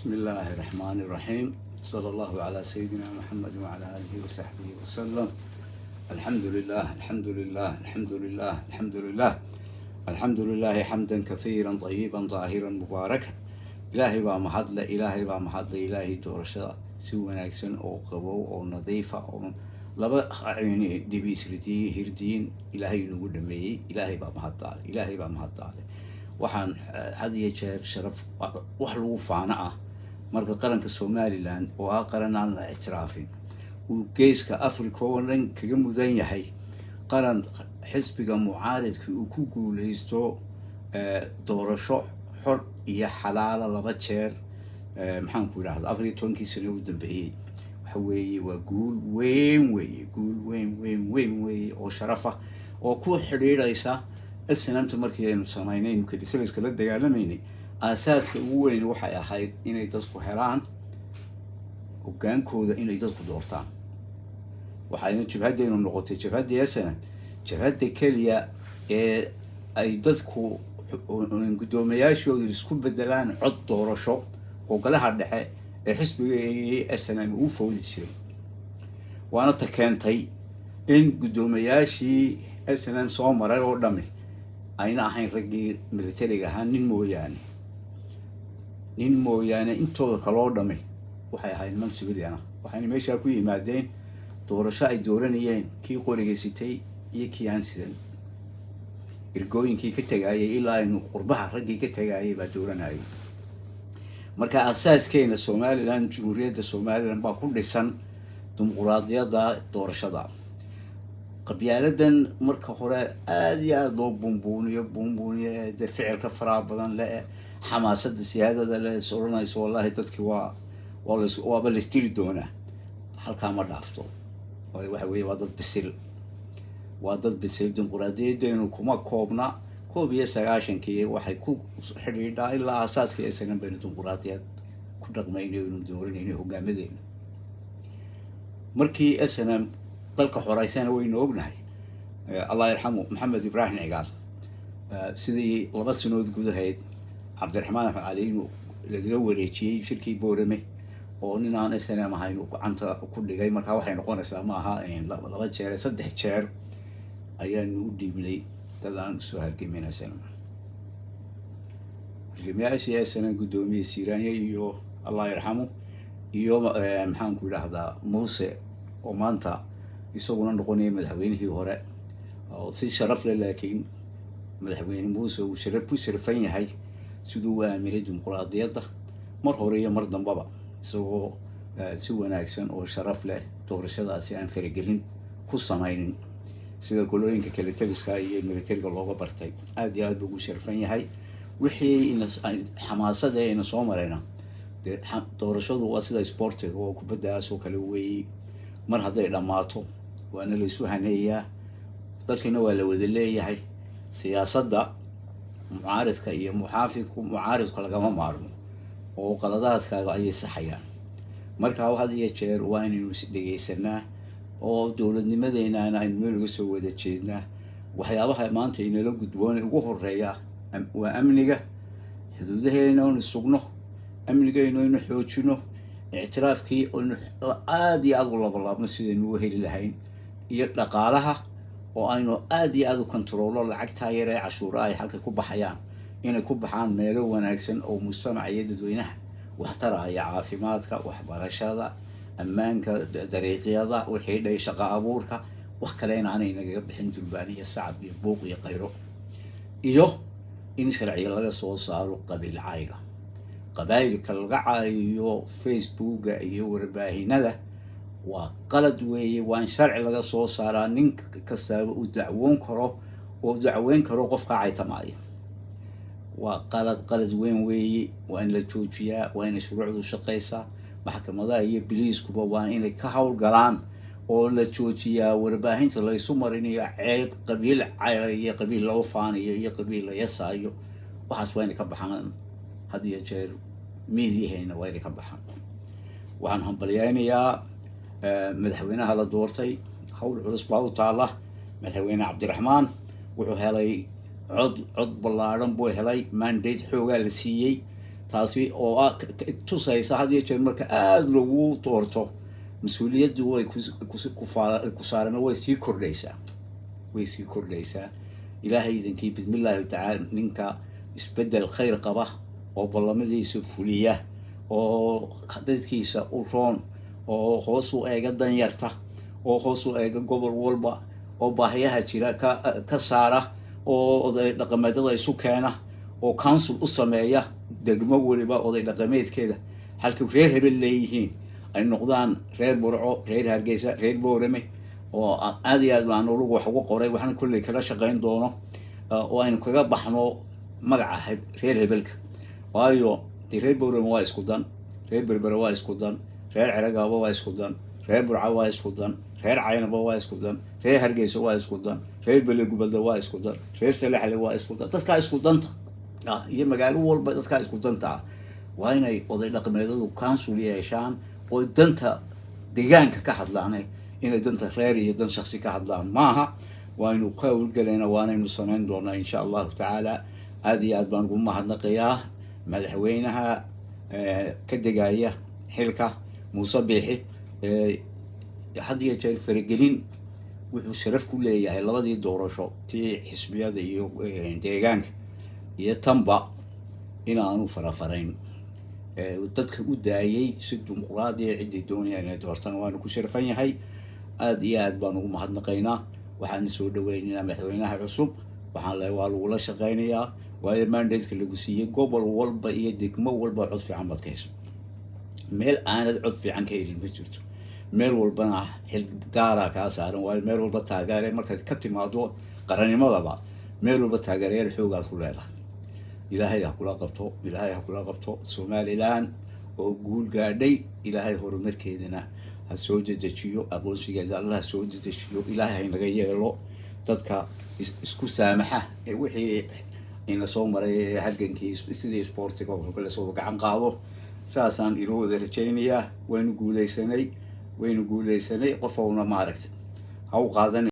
بسم الله الرحمن الرحيم. صلى الله على سيدنا محمد وعلى آله وصحبه وسلم. الحمد لله الحمد لله الحمد لله الحمد لله الحمد لله حمدا كثيرا طيبا طاهرا مباركا. إلهي با محض إلهي با محض إلهي تورشا سوى ناكسن أو قبو أو نظيفة أو لبا يعني دبيس هردين إلهي نقول دمي إلهي با محض إلهي با محض waxaan had iyo jeer sharaf wax lagu faana ah marka qaranka Soomaaliland oo qaran aan la ictiraafin uu geeska Afrika oo dhan kaga mudan yahay qaran xisbiga mucaaradka uu ku guuleysto doorasho xor iyo xalaal laba jeer maxaan ku yiraahdaa Afrika 20 sano u dambeeyay waxa weeye waa guul weyn oo sharaf ah oo ku xiriiraysa السنة مركي إنه سماينين كده سلسلة كلا دجالة ميني أساس كوين وحياة هاي إنه يتصق حلان وكان كودا إنه يتصق دورتان وحياة شبهات إنه نقطة شبهات دي سنة شبهات دي كليا أي تصقوا قدومياش يسكون بدلان عد دورشو وقالها الدحى حسب السنة وفود الشيء وأنا تكنتي إن قدومياشي السنة صومر الأردمي أنا أحين رجي ملتري جهان نين مويانة إنتو كلودمي وحي هاي المنسوب اللي أنا وحين ماشي أكوي مادين دورشاء دورانيين كي قولي ستي يكي أنسدن الجوين كي كتجاي إلا إنه قربها رجي كتجاي بدوراناي مركا أساس كين الصومالي لان جمهورية الصومالي لان بكون لسان ديمقراطية دا دورشة قبيلة مركا هراء آدي آدو بومبونية ده فعل كفراء بدن لا حماسة السيادة ده لا سورنا يسوى الله تذكوا والله وبالستيل دونا هل كامر دافتو وهي وضد بسيل ديمقراطية دينو كوما كوبنا كوبية سعاشن كي وحي كوب حريدا إلا أساس كي أسنان بين الديمقراطيات كل رقمين يدورين هو جامدين مركي أسنان طلق حرايسان وين وجناي الله يرحمه محمد إبراهيم عقال سيدي لبس نود جود هيد عبد الرحمن علي لجوا شيء شركة بورمه وننا أنا سنة ما هاي عنتا كل جاي مركا واحد نقول سامها إن لا لغة شهر صدق شهر أيام نودي بلي تدان سؤال كمية سنة جميع سنة قدومي سيراني يو الله يرحمه يوم محمد كل هذا موسى ومانتا يسوون نقولي مدحوين هي هراء أو سي شرف له لكن مدحوين موسى وشرفين هاي سدوا أمير الديمقراطية ده مرهورية مرضن بابا سوى ناكسن أو شرف له تورشة أسيان فريقين كوسامين سيدا كلورين ككلتلس كاي ميلتيرك اللغة برتاي أدي بقول شرفين هاي وحي إن حماسة ده إن صومرنا تورشة ده واسيدا سبورت هو كبدا سو كلوي مر هذا لماتو وأنا اللي سوهنية ضلكنا ولا وذلية هاي سياسة دا معارض كأي محافظ ومعارض كلا جماعة معرمو وقلادات كأي صحيان مركا هذا يشير وين نسلي سنة أو دولة نمدينا أنا نمر جسوا ذا شيءنا وحيابها ما أنت إن لو قدوان وهو الرياء وأمنية حدوده هنا ونسقنه أمنية إنه نحوشنه اعتراف كي إنه آدي أقول الله مسجد نوهي للهين يلقالها وأنه آدي كنترول لعقتها يرى عشوراي حق كوب حيان إن كوب حان ميلو وناكسن أو مستمع يدد وينه واحترى يا عافيماتك وحبرشادا أمانك دريقيادا وحيد يشقى أبورك وحكلين عني إنك بحنت البانية السعب يبوق يقيرو إيوه إن شرعي لغا سو صاروا قبيل عائلة قبائل كالقعة إيو فيسبوك إيو رباهينة وقلد وي وان شرع لغا سو صارا نينك كستاب ودعوين كرو قفقا عيتا معي وقلد وين وان لتوجيا وان شروع ذو شقيسة محكمة هي بليس كوبا وان إني كهول قلان oo la joojiyaa warbaahinta la isu marinayo ceeb qabiil cayriye qabiil loo faanayo iyo qabiil la yasaayo waxaas waa in ka baxaan hadiya jeer miidiyaheena waa in ka baxaan waxaan hambaliyaynayaa madaxweynaha la doortay hawl culus baa u taala madaxweyne Cabdiraxmaan wuxuu helay cod ballaaran buu helay mandate xoogaa la siiyay taasi oo tusaysa had iyo jeer marka aada lagu doorto mas-uuliyaddu way ku saaran way sii kordhaysaa ilaahay idinkii bismillaahi tacaala ninka isbeddel khayr qaba oo ballamadiisa fuliya oo dadkiisa u roon oo hoos u eega danyarta oo hoos u eega gobol walba oo baahiyaha jira ka saara oo oday dhaqameedada isu keena oo council u sameeya degmo waliba oday dhaqameedkeeda halkii reer hebel leeyihiin ay noqdaan reer burco reer hargeysa reer boorame oo aad iyo aad baan ulagu wax uga qoray waxaan kolley kala shaqayn doono oo aynu kaga baxno magaca reer hebelka waayo dee reer boorame waa isku dan reer berbere waa isku dan reer ceragaaba waa isku dan reer burca waa isku dan reer caynaba waa isku dan reer hargeysa waa isku dan reer belegubadda waa isku dan reer salaxle waa isku dan dadkaa isku danta iyo magaalo walba dadkaa isku danta ah waa inay oday dhaqameedadu council yeeshaan oo danta deegaanka ka hadlaan inay danta reer iyo dan shaksi ka hadlaan maaha waaynu ka howlgelayna waanaynu samayn doonaa insha allahu tacaala aada iyo aad baan ugu mahadnaqayaa madaxweynaha ka degaya xilka muuse biixi had iyo jeer faragelin wuxuu sharaf ku leeyahay labadii doorasho tii xisbiyada iyo deegaanka iyo tanba inaanu farafarayn dadka u daayay si dimuqraadiya ciddii doonaya inay doortaan waanu ku sharafan yahay aada iyo aad baan ugu mahadnaqaynaa waxaan soo dhaweynaynaa madaxweynaha cusub waxaan leeyahay waa lagula shaqaynayaa waayo mandateka lagu siiyey gobol walba iyo degmo walba cod fiican baad ka hesho meel aanad cod fiican ka helin ma jirto meel walbana xil gaara kaa saaran waayo meel walba taageere markaad ka timaado qarannimadaba meel walba taageerayaal xoogaad ku leedahay ilaahay ha kula qabto somalilan oo guul gaadhay ilaahay horumarkeedana ha soo dedejiyo aqoonsigeeda allah ha soo dedejiyo ilaahay haynaga yeelo dadka isku saamaxa wixii ina soo maray halgankii sidii isboortiga oo kale soo gacan qaado saasaan inoo wada rajaynayaa waynu guuleysanay qof walna maaragtay ha u qaadan